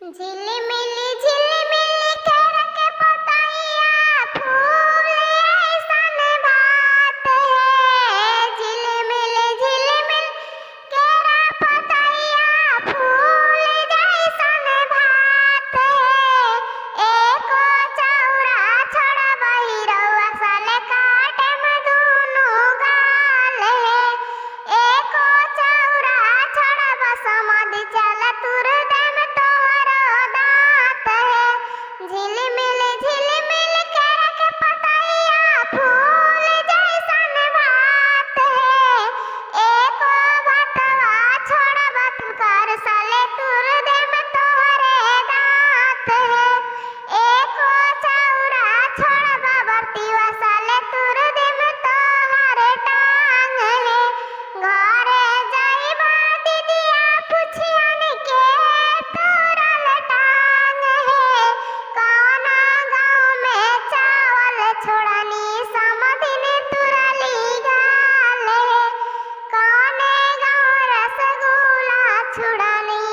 झिलिमिली झिलिमिली केरा के पतैया फूल अइसन बात है। झिलिमिली झिलिमिली केरा पतैया फूल जइसन बात है। एको चौरा छोड़बही रउआ साले काटे में दुनु गाल है। एको चौरा छोड़ब समाधि चल तुर देम तोहरो दांत है। झिलिमिली झिलिमिली केरा के पतैया फूल जइसन बात है। एको बतवा छोड़ब तुकार साले तुर देम तोहरे दांत है। एको चौरा छोड़ब बरतीवा साले तुर देम तोहरे टांग है। घरे जाइबा दीदिया पुछियन के तुरल टांग है। कौना गाँव में चावल छोड़नी समधिन तुरली गाल है। कौने गाँव रसगुल्ला छुड़नी